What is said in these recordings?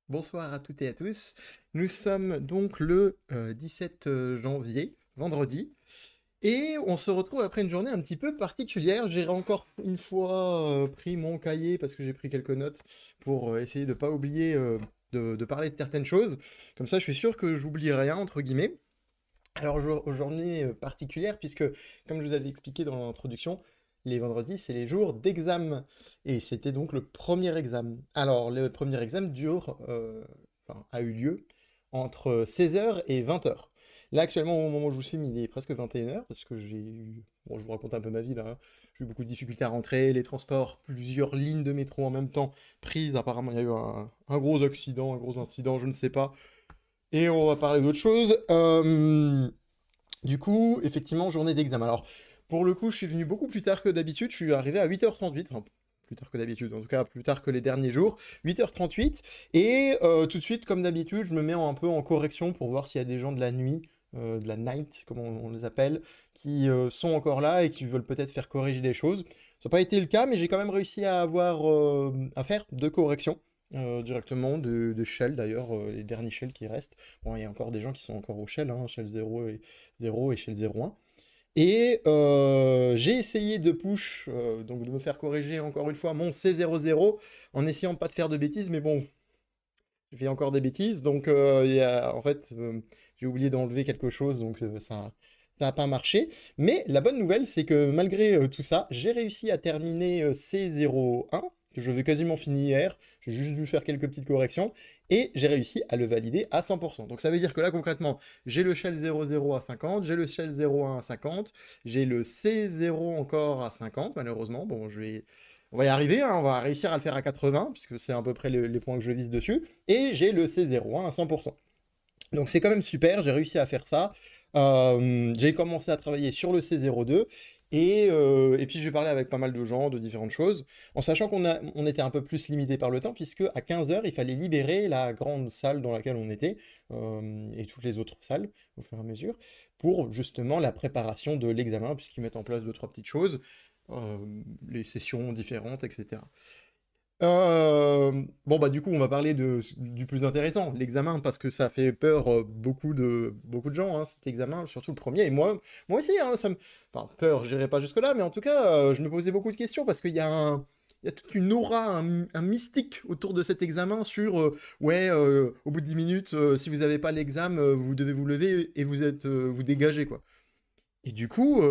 Bonsoir à toutes et à tous. Nous sommes donc le 17 janvier, vendredi, et on se retrouve après une journée un petit peu particulière. J'ai encore une fois pris mon cahier parce que j'ai pris quelques notes pour essayer de ne pas oublier de parler de certaines choses. Comme ça, je suis sûr que j'oublie rien, entre guillemets. Alors, journée particulière, puisque, comme je vous avais expliqué dans l'introduction, les vendredis, c'est les jours d'examen. Et c'était donc le premier examen. Alors, le premier examen a eu lieu entre 16 h et 20 h. Là, actuellement, au moment où je vous filme, il est presque 21 h, parce que j'ai eu... Bon, je vous raconte un peu ma vie, là, hein. J'ai eu beaucoup de difficultés à rentrer, les transports, plusieurs lignes de métro en même temps prises. Apparemment, il y a eu un gros accident, un gros incident, je ne sais pas. Et on va parler d'autre chose. Du coup, effectivement, journée d'examen. Alors, pour le coup, je suis venu beaucoup plus tard que d'habitude. Je suis arrivé à 8h38. Enfin, plus tard que d'habitude, en tout cas, plus tard que les derniers jours. 8h38. Et tout de suite, comme d'habitude, je me mets un peu en correction pour voir s'il y a des gens de la nuit, de la night, comme on les appelle, qui sont encore là et qui veulent peut-être faire corriger des choses. Ça n'a pas été le cas, mais j'ai quand même réussi à faire deux corrections directement de shell d'ailleurs, les derniers shells qui restent. Bon, il y a encore des gens qui sont encore au shell, hein, shell 0 et shell 0.1. Et j'ai essayé de push, donc de me faire corriger encore une fois mon C00 en essayant de pas de faire de bêtises, mais bon, j'ai fait encore des bêtises, donc en fait, j'ai oublié d'enlever quelque chose, donc ça n'a pas marché. Mais la bonne nouvelle, c'est que malgré tout ça, j'ai réussi à terminer C01, que je vais quasiment fini hier. J'ai juste dû faire quelques petites corrections, et j'ai réussi à le valider à 100%. Donc ça veut dire que là, concrètement, j'ai le shell 00 à 50, j'ai le shell 01 à 50, j'ai le C0 encore à 50, malheureusement. Bon, on va y arriver, hein, on va réussir à le faire à 80, puisque c'est à peu près les points que je vise dessus. Et j'ai le C01 à 100%. Donc c'est quand même super, j'ai réussi à faire ça. J'ai commencé à travailler sur le C02. Et puis j'ai parlé avec pas mal de gens de différentes choses, en sachant on était un peu plus limité par le temps, puisque à 15 h, il fallait libérer la grande salle dans laquelle on était, et toutes les autres salles, au fur et à mesure, pour justement la préparation de l'examen, puisqu'ils mettent en place deux, trois petites choses, euh, les sessions différentes, etc. Bon, bah, du coup, on va parler du plus intéressant, l'examen, parce que ça fait peur beaucoup de gens, hein, cet examen, surtout le premier. Et moi aussi, hein, enfin, peur, je n'irai pas jusque-là, mais en tout cas, je me posais beaucoup de questions parce qu'il y a toute une aura, un mystique autour de cet examen sur, ouais, au bout de 10 minutes, si vous n'avez pas l'examen, vous devez vous lever et vous dégagez, quoi. Et du coup,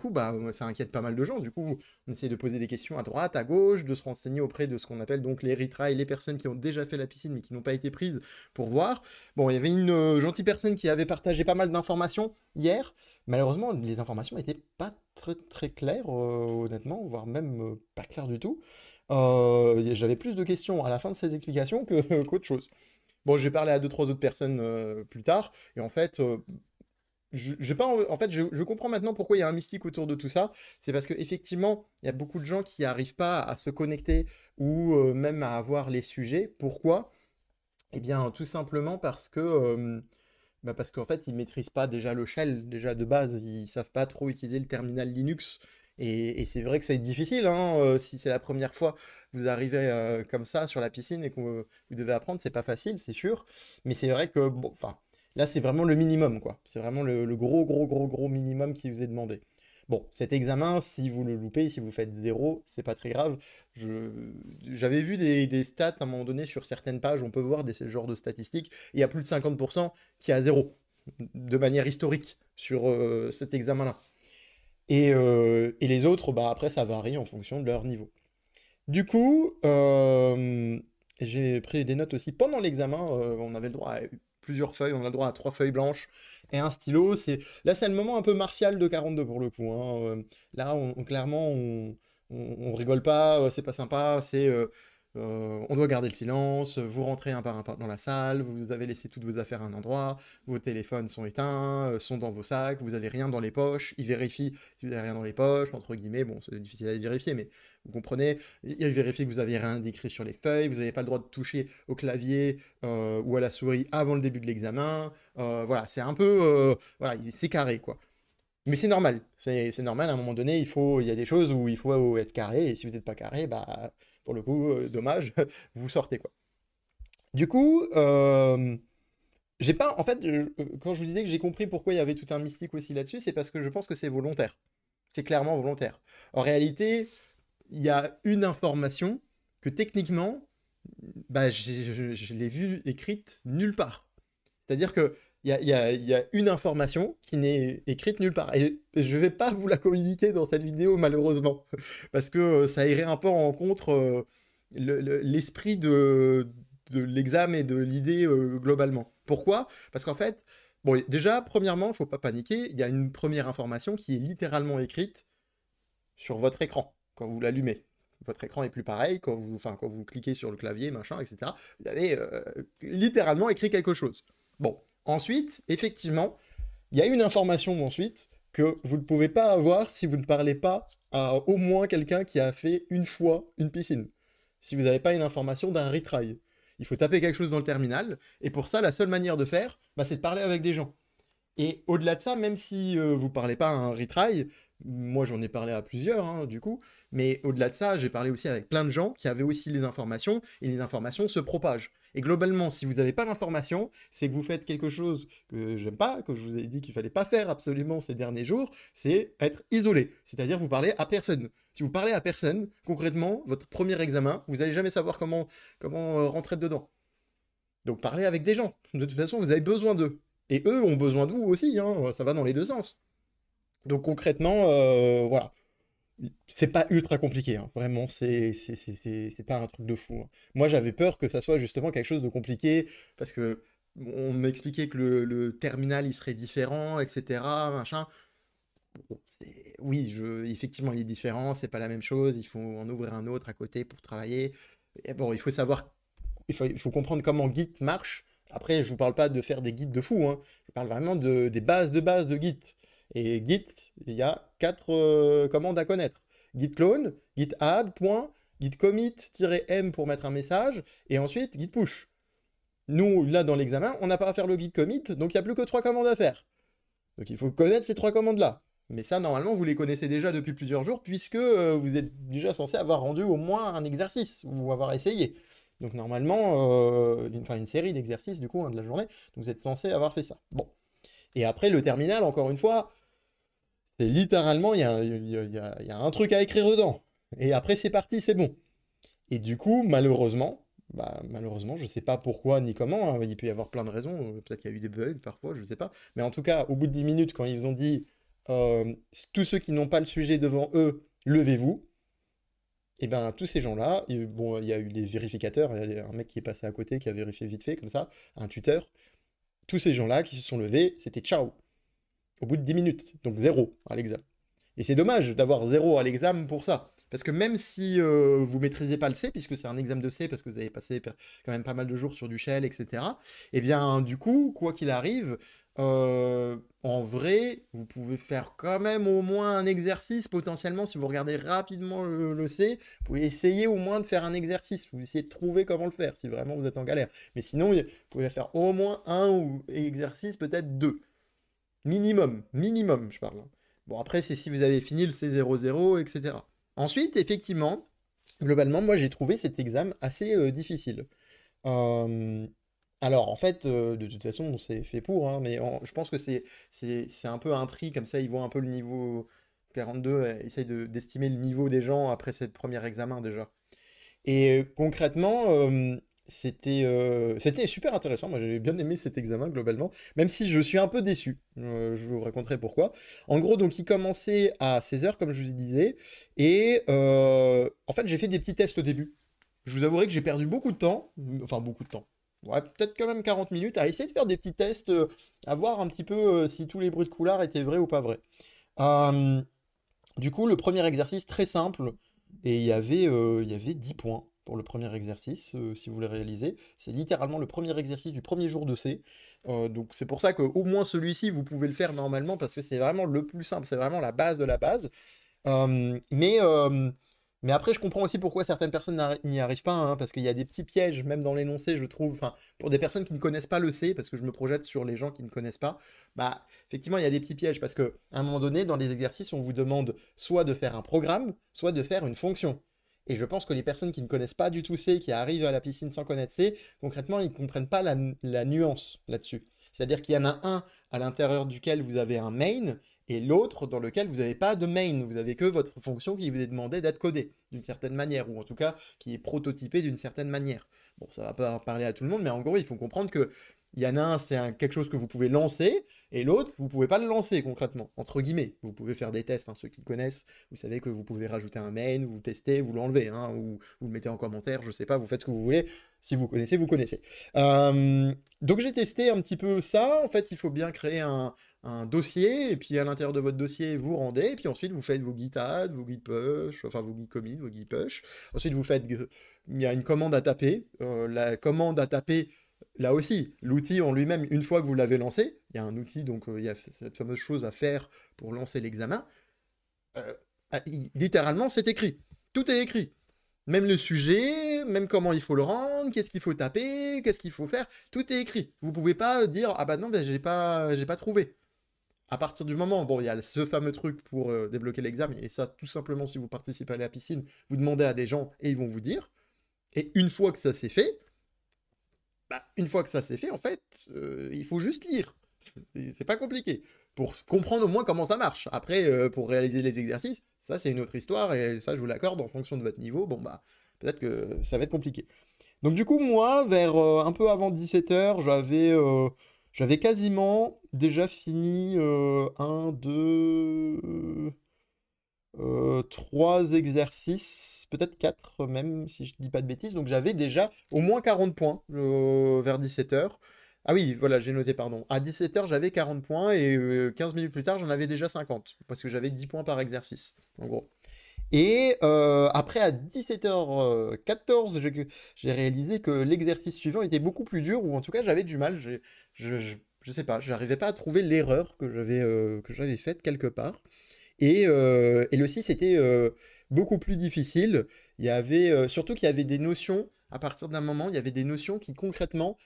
bah, moi, ça inquiète pas mal de gens. Du coup, on essaie de poser des questions à droite, à gauche, de se renseigner auprès de ce qu'on appelle donc les retries, les personnes qui ont déjà fait la piscine mais qui n'ont pas été prises pour voir. Bon, il y avait une gentille personne qui avait partagé pas mal d'informations hier. Malheureusement, les informations n'étaient pas très très claires, honnêtement, voire même pas claires du tout. J'avais plus de questions à la fin de ces explications qu'autre chose. Bon, j'ai parlé à deux, trois autres personnes plus tard, et en fait, j'ai pas, en fait, je comprends maintenant pourquoi il y a un mystique autour de tout ça. C'est parce qu'effectivement, il y a beaucoup de gens qui n'arrivent pas à se connecter ou même à avoir les sujets. Pourquoi? Eh bien, tout simplement parce qu'en fait, ils maîtrisent pas déjà le shell, déjà de base. Ils savent pas trop utiliser le terminal Linux. Et c'est vrai que c'est difficile, hein, si c'est la première fois que vous arrivez comme ça sur la piscine et que vous devez apprendre, c'est pas facile, c'est sûr. Mais c'est vrai que, bon, enfin, là, c'est vraiment le minimum, quoi. C'est vraiment le gros, gros, gros, gros minimum qui vous est demandé. Bon, cet examen, si vous le loupez, si vous faites zéro, c'est pas très grave. Je- J'avais vu des stats à un moment donné sur certaines pages, on peut voir ce genre de statistiques. Il y a plus de 50% qui a zéro, de manière historique, sur cet examen-là. Et les autres, bah, après, ça varie en fonction de leur niveau. Du coup, j'ai pris des notes aussi pendant l'examen. On avait le droit à plusieurs feuilles, on a le droit à 3 feuilles blanches et un stylo. Là, c'est le moment un peu martial de 42 pour le coup, hein. Là, clairement, on rigole pas, c'est pas sympa, on doit garder le silence, vous rentrez un par un dans la salle, vous avez laissé toutes vos affaires à un endroit, vos téléphones sont éteints, sont dans vos sacs, vous avez rien dans les poches, ils vérifient si vous avez rien dans les poches, entre guillemets, bon, c'est difficile à vérifier, mais vous comprenez, ils vérifient que vous avez rien d'écrit sur les feuilles, vous n'avez pas le droit de toucher au clavier ou à la souris avant le début de l'examen, voilà, c'est un peu, voilà, c'est carré, quoi. Mais c'est normal, c'est normal, à un moment donné, il y a des choses où il faut être carré, et si vous n'êtes pas carré, bah, pour le coup, dommage, vous sortez, quoi. Du coup, j'ai pas, en fait, quand je vous disais que j'ai compris pourquoi il y avait tout un mystique aussi là-dessus, c'est parce que je pense que c'est volontaire. C'est clairement volontaire. En réalité, il y a une information que techniquement, bah, je l'ai vue écrite nulle part. C'est-à-dire que il y a une information qui n'est écrite nulle part. Et je vais pas vous la communiquer dans cette vidéo, malheureusement. Parce que ça irait un peu en contre l'esprit de l'examen et de l'idée globalement. Pourquoi? Parce qu'en fait, bon, déjà, premièrement, il faut pas paniquer. Il y a une première information qui est littéralement écrite sur votre écran quand vous l'allumez. Votre écran est plus pareil quand vous cliquez sur le clavier, machin, etc. Vous avez littéralement écrit quelque chose. Bon, ensuite, effectivement, il y a une information ensuite que vous ne pouvez pas avoir si vous ne parlez pas à au moins quelqu'un qui a fait une fois une piscine. Si vous n'avez pas une information d'un retry. Il faut taper quelque chose dans le terminal, et pour ça, la seule manière de faire, bah, c'est de parler avec des gens. Et au-delà de ça, même si vous parlez pas à un retry, moi j'en ai parlé à plusieurs hein, du coup, mais au-delà de ça, j'ai parlé aussi avec plein de gens qui avaient aussi les informations, et les informations se propagent. Et globalement, si vous n'avez pas l'information, c'est que vous faites quelque chose que j'aime pas, que je vous ai dit qu'il fallait pas faire absolument ces derniers jours, c'est être isolé. C'est-à-dire vous parlez à personne. Si vous parlez à personne, concrètement, votre premier examen, vous n'allez jamais savoir comment rentrer dedans. Donc parlez avec des gens. De toute façon, vous avez besoin d'eux. Et eux ont besoin de vous aussi, hein, ça va dans les deux sens. Donc concrètement, voilà. C'est pas ultra compliqué, hein. Vraiment, c'est pas un truc de fou, hein. Moi, j'avais peur que ça soit justement quelque chose de compliqué, parce que on m'expliquait que le terminal, il serait différent, etc., machin. Bon, oui, effectivement, il est différent, c'est pas la même chose, il faut en ouvrir un autre à côté pour travailler. Et bon, il faut savoir, il faut comprendre comment Git marche. Après, je vous parle pas de faire des guides de fou, hein. Je parle vraiment des bases de Git. Et Git, il y a quatre commandes à connaître. Git clone, git add, point, git commit-m pour mettre un message, et ensuite git push. Nous, là, dans l'examen, on n'a pas à faire le git commit, donc il n'y a plus que trois commandes à faire. Donc il faut connaître ces trois commandes-là. Mais ça, normalement, vous les connaissez déjà depuis plusieurs jours, puisque vous êtes déjà censé avoir rendu au moins un exercice, ou avoir essayé. Donc normalement, une série d'exercices, du coup, hein, de la journée, donc vous êtes censé avoir fait ça. Bon. Et après, le terminal, encore une fois, c'est littéralement, il y a un truc à écrire dedans. Et après, c'est parti, c'est bon. Et du coup, malheureusement, je sais pas pourquoi ni comment, hein, il peut y avoir plein de raisons, peut-être qu'il y a eu des bugs parfois, je sais pas. Mais en tout cas, au bout de 10 minutes, quand ils vous ont dit tous ceux qui n'ont pas le sujet devant eux, levez-vous, et ben tous ces gens-là, bon, il y a eu des vérificateurs, il y a un mec qui est passé à côté, qui a vérifié vite fait, comme ça, un tuteur. Tous ces gens-là qui se sont levés, c'était ciao. Au bout de 10 minutes, donc zéro à l'examen. Et c'est dommage d'avoir zéro à l'examen pour ça. Parce que même si vous maîtrisez pas le C, puisque c'est un examen de C, parce que vous avez passé quand même pas mal de jours sur du shell, etc., et bien du coup, quoi qu'il arrive, en vrai, vous pouvez faire quand même au moins un exercice, potentiellement, si vous regardez rapidement le C, vous pouvez essayer au moins de faire un exercice, vous essayez de trouver comment le faire, si vraiment vous êtes en galère. Mais sinon, vous pouvez faire au moins un exercice, peut-être deux. Minimum, je parle. Bon, après, c'est si vous avez fini le C00, etc. Ensuite, effectivement, globalement, moi, j'ai trouvé cet examen assez difficile. Euh, alors, en fait, de toute façon, c'est fait pour, hein, mais je pense que c'est un peu un tri, comme ça, ils voient un peu le niveau 42, essayent d'estimer le niveau des gens après ce premier examen, déjà. Et concrètement, c'était super intéressant. Moi, j'avais bien aimé cet examen globalement, même si je suis un peu déçu. Je vous raconterai pourquoi. En gros, donc, il commençait à 16 h, comme je vous disais, et en fait, j'ai fait des petits tests au début. Je vous avouerai que j'ai perdu beaucoup de temps, enfin beaucoup de temps. Ouais, peut-être quand même 40 minutes à essayer de faire des petits tests, à voir un petit peu si tous les bruits de couloir étaient vrais ou pas vrais. Euh, du coup, le premier exercice, très simple, et il y avait 10 points pour le premier exercice, si vous voulez réaliser. C'est littéralement le premier exercice du premier jour de C. Donc c'est pour ça qu'au moins celui-ci, vous pouvez le faire normalement, parce que c'est vraiment le plus simple, c'est vraiment la base de la base. Euh, mais, euh, mais après, je comprends aussi pourquoi certaines personnes n'y arrivent pas, hein, parce qu'il y a des petits pièges, même dans l'énoncé, je trouve, enfin, pour des personnes qui ne connaissent pas le C, parce que je me projette sur les gens qui ne connaissent pas, bah, effectivement, il y a des petits pièges, parce que à un moment donné, dans les exercices, on vous demande soit de faire un programme, soit de faire une fonction. Et je pense que les personnes qui ne connaissent pas du tout C, qui arrivent à la piscine sans connaître C, concrètement, ils ne comprennent pas la nuance là-dessus. C'est-à-dire qu'il y en a un à l'intérieur duquel vous avez un main, et l'autre dans lequel vous n'avez pas de main. Vous avez que votre fonction qui vous est demandée d'être codée d'une certaine manière, ou en tout cas qui est prototypée d'une certaine manière. Bon, ça va pas parler à tout le monde, mais en gros, il faut comprendre que il y en a un, c'est quelque chose que vous pouvez lancer, et l'autre, vous pouvez pas le lancer concrètement, entre guillemets. Vous pouvez faire des tests, hein, ceux qui connaissent, vous savez que vous pouvez rajouter un main, vous testez, vous l'enlevez, hein, ou vous le mettez en commentaire, je sais pas, vous faites ce que vous voulez. Si vous connaissez, vous connaissez. Donc j'ai testé un petit peu ça. En fait, il faut bien créer un dossier, et puis à l'intérieur de votre dossier, vous rendez, et puis ensuite vous faites vos git add, vos git push, enfin vos git commit, vos git push. Ensuite, vous faites, il y a une commande à taper. La commande à taper, là aussi, l'outil en lui-même, une fois que vous l'avez lancé, il y a un outil, donc il y a cette fameuse chose à faire pour lancer l'examen. Littéralement, c'est écrit. Tout est écrit. Même le sujet, même comment il faut le rendre, qu'est-ce qu'il faut taper, qu'est-ce qu'il faut faire, tout est écrit. Vous pouvez pas dire ah bah non, ben, j'ai pas trouvé. À partir du moment, bon, il y a ce fameux truc pour débloquer l'examen, et ça, tout simplement, si vous participez à la piscine, vous demandez à des gens et ils vont vous dire. Et une fois que ça s'est fait, en fait, il faut juste lire. C'est pas compliqué. Pour comprendre au moins comment ça marche. Après, pour réaliser les exercices, ça c'est une autre histoire, et ça je vous l'accorde, en fonction de votre niveau, bon bah, peut-être que ça va être compliqué. Donc du coup, moi, vers un peu avant 17h, j'avais quasiment déjà fini un, deux, trois exercices, peut-être quatre même, si je dis pas de bêtises. Donc j'avais déjà au moins 40 points vers 17h. Ah oui, voilà, j'ai noté, pardon. À 17h, j'avais 40 points, et 15 minutes plus tard, j'en avais déjà 50, parce que j'avais 10 points par exercice, en gros. Et après, à 17h14, j'ai réalisé que l'exercice suivant était beaucoup plus dur, ou en tout cas, j'avais du mal. Je sais pas, je n'arrivais pas à trouver l'erreur que j'avais faite quelque part. Et le 6 était beaucoup plus difficile. Il y avait, surtout qu'il y avait des notions, à partir d'un moment, il y avait des notions qui concrètement,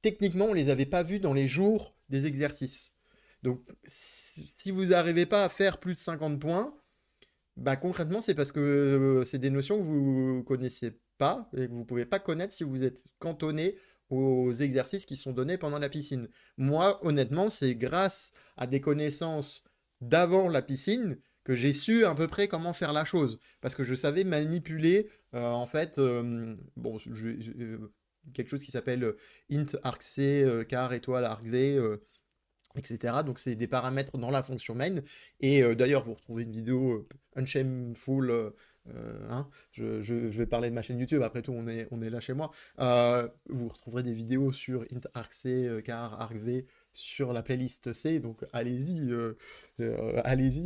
techniquement, on les avait pas vues dans les jours des exercices. Donc, si vous n'arrivez pas à faire plus de 50 points, bah concrètement, c'est parce que c'est des notions que vous connaissez pas et que vous pouvez pas connaître si vous êtes cantonné aux exercices qui sont donnés pendant la piscine. Moi, honnêtement, c'est grâce à des connaissances d'avant la piscine que j'ai su à peu près comment faire la chose. Parce que je savais manipuler, en fait, bon, quelque chose qui s'appelle int argc, char étoile argv, etc. Donc c'est des paramètres dans la fonction main. Et d'ailleurs, vous retrouvez une vidéo Unshameful. Hein, je vais parler de ma chaîne YouTube, après tout, on est là chez moi. Vous retrouverez des vidéos sur int argc, char argv sur la playlist C, donc allez-y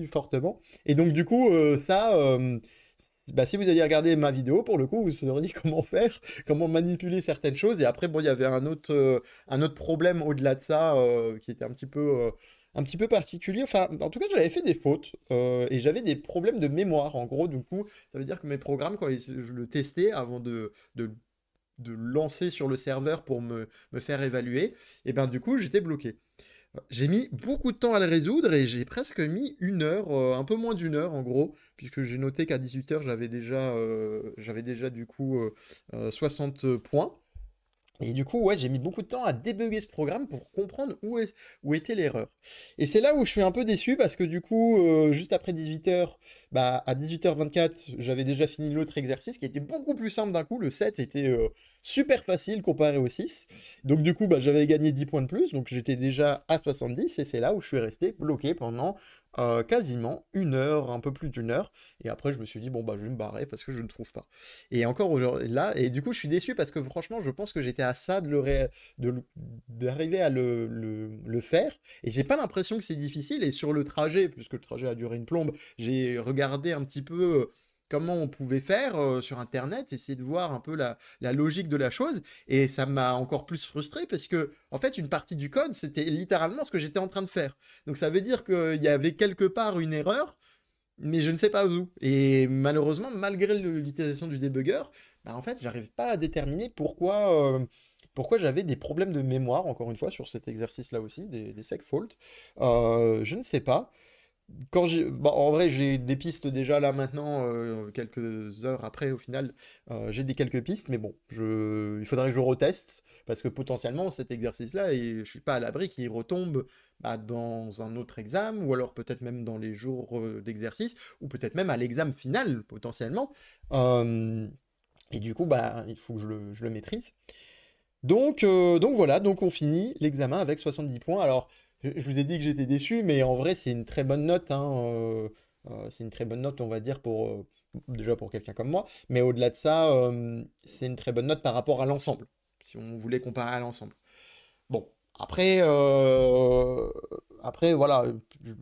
fortement. Et donc du coup, bah, si vous aviez regardé ma vidéo, pour le coup, vous sauriez comment faire, comment manipuler certaines choses. Et après, bon, il y avait un autre problème au-delà de ça, qui était un petit peu particulier. Enfin, en tout cas, j'avais fait des fautes, et j'avais des problèmes de mémoire. En gros, du coup, ça veut dire que mes programmes, quand je le testais avant de lancer sur le serveur pour me faire évaluer, et ben du coup, j'étais bloqué. J'ai mis beaucoup de temps à le résoudre, et j'ai presque mis une heure, un peu moins d'une heure en gros, puisque j'ai noté qu'à 18h j'avais déjà du coup 60 points. Et du coup, ouais, j'ai mis beaucoup de temps à débugger ce programme pour comprendre où était l'erreur. Et c'est là où je suis un peu déçu, parce que du coup, juste après 18h, bah, à 18h24, j'avais déjà fini l'autre exercice qui était beaucoup plus simple d'un coup. Le 7 était super facile comparé au 6. Donc du coup, bah, j'avais gagné 10 points de plus, donc j'étais déjà à 70, et c'est là où je suis resté bloqué pendant quasiment une heure, un peu plus d'une heure. Et après, je me suis dit, bon, bah, je vais me barrer parce que je ne trouve pas. Et encore aujourd'hui, là, et du coup, je suis déçu parce que franchement, je pense que j'étais à ça d'arriver à le faire. Et j'ai pas l'impression que c'est difficile. Et sur le trajet, puisque le trajet a duré une plombe, j'ai regardé un petit peu comment on pouvait faire sur Internet, essayer de voir un peu la logique de la chose. Et ça m'a encore plus frustré parce que, en fait, une partie du code, c'était littéralement ce que j'étais en train de faire. Donc ça veut dire qu'il y avait quelque part une erreur, mais je ne sais pas où. Et malheureusement, malgré l'utilisation du debugger, bah, en fait, j'arrive pas à déterminer pourquoi j'avais des problèmes de mémoire, encore une fois, sur cet exercice-là aussi, des seg faults. Je ne sais pas. Bon, en vrai, j'ai des pistes déjà là maintenant, quelques heures après, au final, j'ai des quelques pistes, mais bon, il faudrait que je reteste, parce que potentiellement, cet exercice-là, et je suis pas à l'abri qu'il retombe bah, dans un autre examen, ou alors peut-être même dans les jours d'exercice, ou peut-être même à l'examen final, potentiellement. Euh, et du coup, bah, il faut que je le maîtrise. Donc voilà, donc on finit l'examen avec 70 points. Alors, je vous ai dit que j'étais déçu, mais en vrai, c'est une très bonne note, hein, c'est une très bonne note, on va dire, déjà pour quelqu'un comme moi. Mais au-delà de ça, c'est une très bonne note par rapport à l'ensemble, si on voulait comparer à l'ensemble. Bon, après, après voilà, je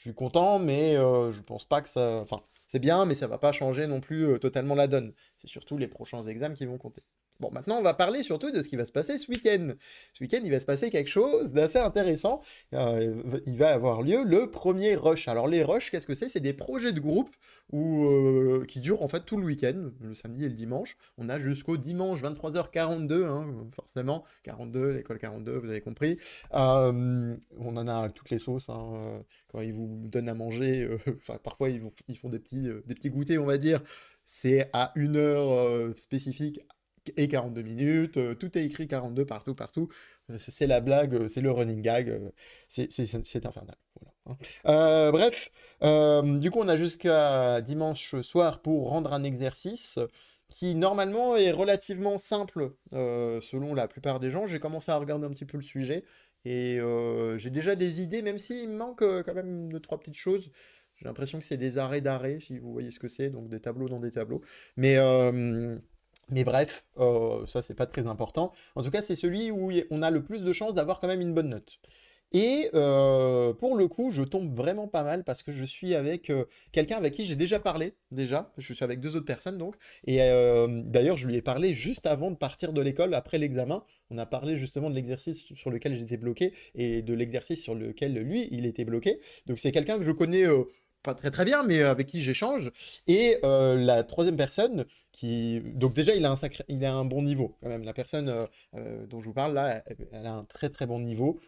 suis content, mais je pense pas que ça. Enfin, c'est bien, mais ça va pas changer non plus totalement la donne. C'est surtout les prochains examens qui vont compter. Bon, maintenant, on va parler surtout de ce qui va se passer ce week-end. Ce week-end, il va se passer quelque chose d'assez intéressant. Il va avoir lieu le premier rush. Alors, les rushs, qu'est-ce que c'est? C'est des projets de groupe qui durent en fait tout le week-end, le samedi et le dimanche. On a jusqu'au dimanche 23h42, hein, forcément. 42, l'école 42, vous avez compris. On en a à toutes les sauces, hein, quand ils vous donnent à manger. Enfin, parfois, ils font des petits goûters, on va dire. C'est à une heure spécifique et 42 minutes, tout est écrit 42 partout, partout. C'est la blague, c'est le running gag, c'est infernal. Voilà, hein. Bref, du coup, on a jusqu'à dimanche soir pour rendre un exercice qui normalement est relativement simple selon la plupart des gens. J'ai commencé à regarder un petit peu le sujet et j'ai déjà des idées, même s'il me manque quand même deux, trois petites choses. J'ai l'impression que c'est des arrêts d'arrêts, si vous voyez ce que c'est, donc des tableaux dans des tableaux. Mais, euh, mais bref, ça c'est pas très important. En tout cas, c'est celui où on a le plus de chances d'avoir quand même une bonne note. Et pour le coup, je tombe vraiment pas mal parce que je suis avec quelqu'un avec qui j'ai déjà parlé, déjà. Je suis avec deux autres personnes donc. Et d'ailleurs, je lui ai parlé juste avant de partir de l'école, après l'examen. On a parlé justement de l'exercice sur lequel j'étais bloqué et de l'exercice sur lequel lui, il était bloqué. Donc c'est quelqu'un que je connais pas très très bien, mais avec qui j'échange. Et la troisième personne donc déjà, il a un bon niveau quand même. La personne dont je vous parle là, elle a un très très bon niveau,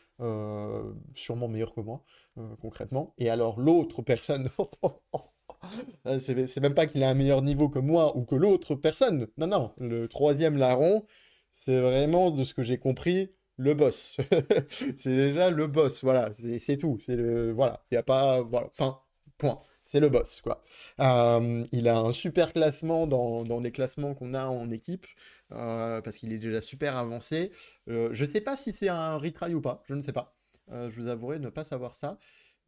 sûrement meilleur que moi, concrètement. Et alors l'autre personne, c'est même pas qu'il a un meilleur niveau que moi ou que l'autre personne. Non, non, le troisième larron, c'est vraiment de ce que j'ai compris. Le boss. C'est déjà le boss, voilà, c'est tout. Voilà, il n'y a pas. Voilà, enfin, point. C'est le boss, quoi. Il a un super classement dans les classements qu'on a en équipe, parce qu'il est déjà super avancé. Je sais pas si c'est un retry ou pas, je ne sais pas. Je vous avouerai ne pas savoir ça,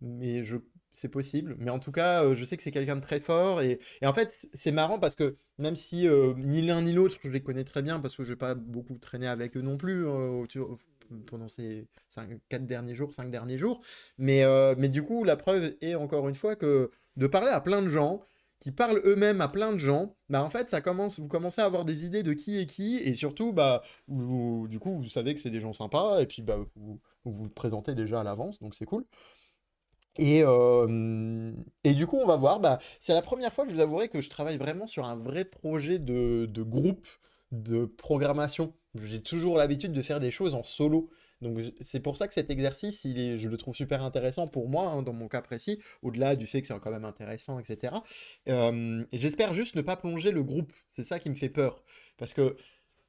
mais c'est possible. Mais en tout cas, je sais que c'est quelqu'un de très fort. Et en fait, c'est marrant parce que même si ni l'un ni l'autre, je les connais très bien, parce que je vais pas beaucoup traîner avec eux non plus pendant ces 4 derniers jours, 5 derniers jours. Mais du coup, la preuve est encore une fois que de parler à plein de gens, qui parlent eux-mêmes à plein de gens, bah en fait, vous commencez à avoir des idées de qui est qui, et surtout, bah, du coup, vous savez que c'est des gens sympas, et puis bah, vous présentez déjà à l'avance, donc c'est cool. Et du coup, on va voir. Bah, c'est la première fois, je vous avouerai, que je travaille vraiment sur un vrai projet de groupe de programmation. J'ai toujours l'habitude de faire des choses en solo. Donc, c'est pour ça que cet exercice, je le trouve super intéressant pour moi, hein, dans mon cas précis, au-delà du fait que c'est quand même intéressant, etc. Et j'espère juste ne pas plonger le groupe. C'est ça qui me fait peur. Parce que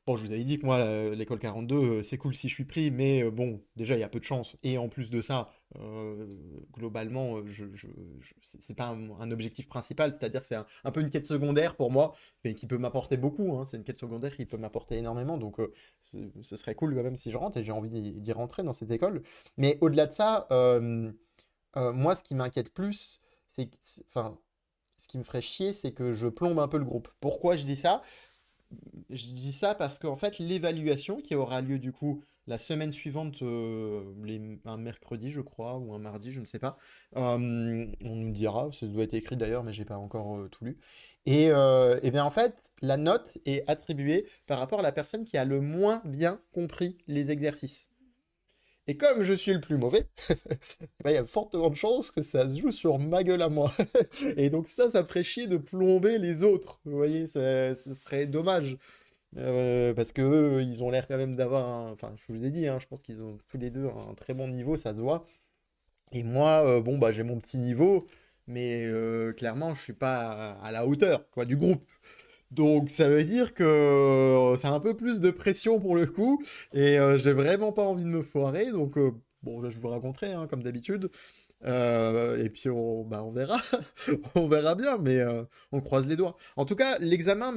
bon, je vous avais dit que moi, l'école 42, c'est cool si je suis pris, mais bon, déjà, il y a peu de chance. Et en plus de ça, euh, globalement, c'est pas un objectif principal, c'est-à-dire que c'est un peu une quête secondaire pour moi, mais qui peut m'apporter beaucoup, hein. C'est une quête secondaire qui peut m'apporter énormément, donc ce serait cool quand même si je rentre, et j'ai envie d'y rentrer dans cette école. Mais au-delà de ça, moi, ce qui m'inquiète plus, enfin, ce qui me ferait chier, c'est que je plombe un peu le groupe. Pourquoi je dis ça? Je dis ça parce qu'en fait, l'évaluation qui aura lieu du coup la semaine suivante, un mercredi, je crois, ou un mardi, je ne sais pas, on nous dira, ça doit être écrit d'ailleurs, mais j'ai pas encore tout lu. Et bien en fait, la note est attribuée par rapport à la personne qui a le moins bien compris les exercices. Et comme je suis le plus mauvais, bah, il y a fortement de chances que ça se joue sur ma gueule à moi. Et donc ça me ferait chier de plomber les autres. Vous voyez, ça serait dommage. Parce que eux, ils ont l'air quand même d'avoir Enfin, je vous ai dit, hein, je pense qu'ils ont tous les deux un très bon niveau, ça se voit. Et moi, bon, bah, j'ai mon petit niveau, mais clairement, je suis pas à la hauteur, quoi, du groupe. Donc ça veut dire que c'est un peu plus de pression pour le coup, et j'ai vraiment pas envie de me foirer, donc bon, là, je vous raconterai, hein, comme d'habitude. Et puis on verra, on verra bien, mais on croise les doigts. En tout cas, l'examen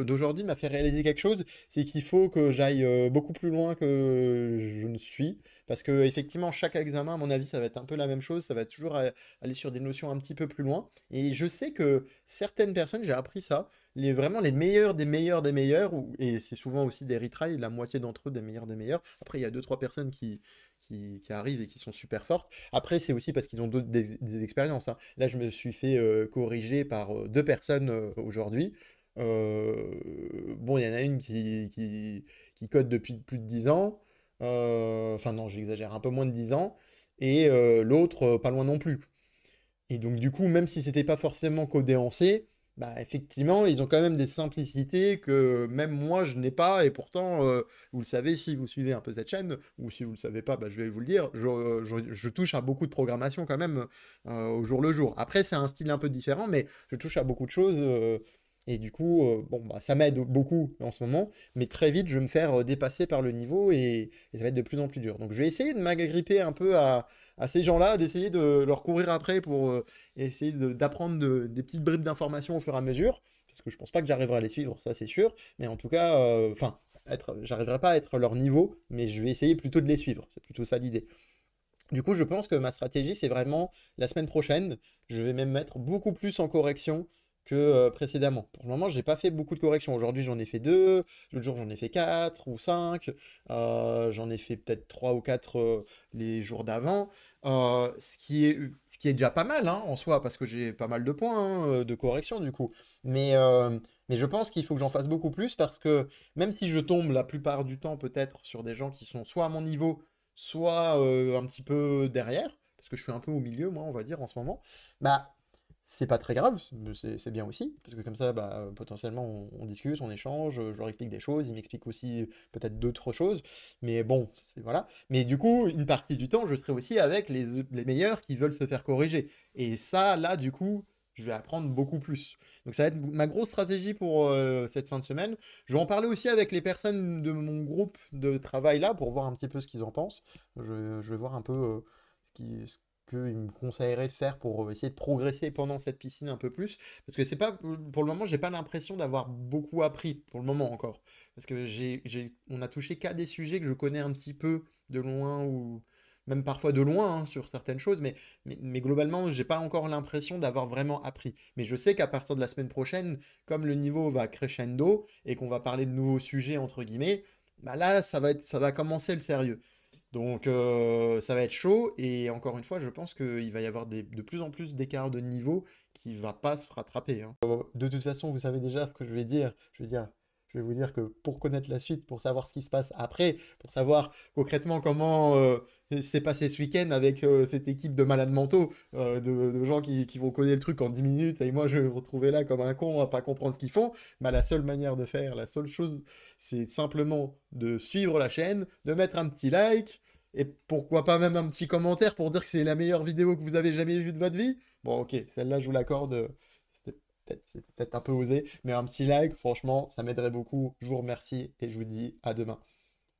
d'aujourd'hui m'a fait réaliser quelque chose, c'est qu'il faut que j'aille beaucoup plus loin que je ne suis, parce que effectivement, chaque examen, à mon avis, ça va être un peu la même chose, ça va toujours aller sur des notions un petit peu plus loin. Et je sais que certaines personnes, j'ai appris ça, vraiment les meilleurs des meilleurs des meilleurs, et c'est souvent aussi des retries, la moitié d'entre eux des meilleurs des meilleurs. Après, il y a deux, trois personnes qui arrivent et qui sont super fortes. Après, c'est aussi parce qu'ils ont des expériences, hein. Là, je me suis fait corriger par deux personnes aujourd'hui. Bon, il y en a une qui code depuis plus de 10 ans. Enfin, non, j'exagère, un peu moins de 10 ans. Et l'autre, pas loin non plus. Et donc, du coup, même si c'était pas forcément codé en C, bah, effectivement, ils ont quand même des simplicités que même moi, je n'ai pas. Et pourtant, vous le savez, si vous suivez un peu cette chaîne, ou si vous le savez pas, bah, je vais vous le dire, je touche à beaucoup de programmation quand même au jour le jour. Après, c'est un style un peu différent, mais je touche à beaucoup de choses. Et du coup, bon, bah, ça m'aide beaucoup en ce moment, mais très vite, je vais me faire dépasser par le niveau et ça va être de plus en plus dur. Donc, je vais essayer de m'agripper un peu à ces gens-là, d'essayer de leur courir après pour essayer d'apprendre des petites bribes d'informations au fur et à mesure, parce que je pense pas que j'arriverai à les suivre, ça c'est sûr, mais en tout cas, enfin, j'arriverai pas à être à leur niveau, mais je vais essayer plutôt de les suivre, c'est plutôt ça l'idée. Du coup, je pense que ma stratégie, c'est vraiment la semaine prochaine, je vais même mettre beaucoup plus en correction que précédemment. Pour le moment, j'ai pas fait beaucoup de corrections. Aujourd'hui, j'en ai fait deux, l'autre jour, j'en ai fait quatre ou cinq, j'en ai fait peut-être trois ou quatre les jours d'avant, ce qui est déjà pas mal hein, en soi, parce que j'ai pas mal de points hein, de correction du coup. Mais je pense qu'il faut que j'en fasse beaucoup plus parce que même si je tombe la plupart du temps peut-être sur des gens qui sont soit à mon niveau, soit un petit peu derrière, parce que je suis un peu au milieu, moi, on va dire, en ce moment, bah, c'est pas très grave, c'est bien aussi, parce que comme ça, bah, potentiellement, on discute, on échange, je leur explique des choses, ils m'expliquent aussi peut-être d'autres choses, mais bon, c'est voilà. Mais du coup, une partie du temps, je serai aussi avec les meilleurs qui veulent se faire corriger. Et ça, là, du coup, je vais apprendre beaucoup plus. Donc ça va être ma grosse stratégie pour cette fin de semaine. Je vais en parler aussi avec les personnes de mon groupe de travail là pour voir un petit peu ce qu'ils en pensent. Je vais voir un peu ce qu'ils me conseilleraient de faire pour essayer de progresser pendant cette piscine un peu plus. Parce que c'est pas, pour le moment, j'ai pas l'impression d'avoir beaucoup appris, pour le moment encore. Parce que on a touché qu'à des sujets que je connais un petit peu de loin ou même parfois de loin hein, sur certaines choses, mais globalement, j'ai pas encore l'impression d'avoir vraiment appris. Mais je sais qu'à partir de la semaine prochaine, comme le niveau va crescendo et qu'on va parler de nouveaux sujets, entre guillemets, bah là, ça va commencer le sérieux. Donc ça va être chaud et encore une fois, je pense qu'il va y avoir de plus en plus d'écart de niveau qui va pas se rattraper, hein. De toute façon, vous savez déjà ce que je vais dire. Je vais vous dire que pour connaître la suite, pour savoir ce qui se passe après, pour savoir concrètement comment s'est passé ce week-end avec cette équipe de malades mentaux, de gens qui vont coder le truc en 10 minutes et moi je vais me retrouver là comme un con à pas comprendre ce qu'ils font, bah, la seule manière de faire, la seule chose, c'est simplement de suivre la chaîne, de mettre un petit like, et pourquoi pas même un petit commentaire pour dire que c'est la meilleure vidéo que vous avez jamais vue de votre vie. Bon, ok, celle-là, je vous l'accorde. C'était peut-être un peu osé, mais un petit like, franchement, ça m'aiderait beaucoup. Je vous remercie et je vous dis à demain.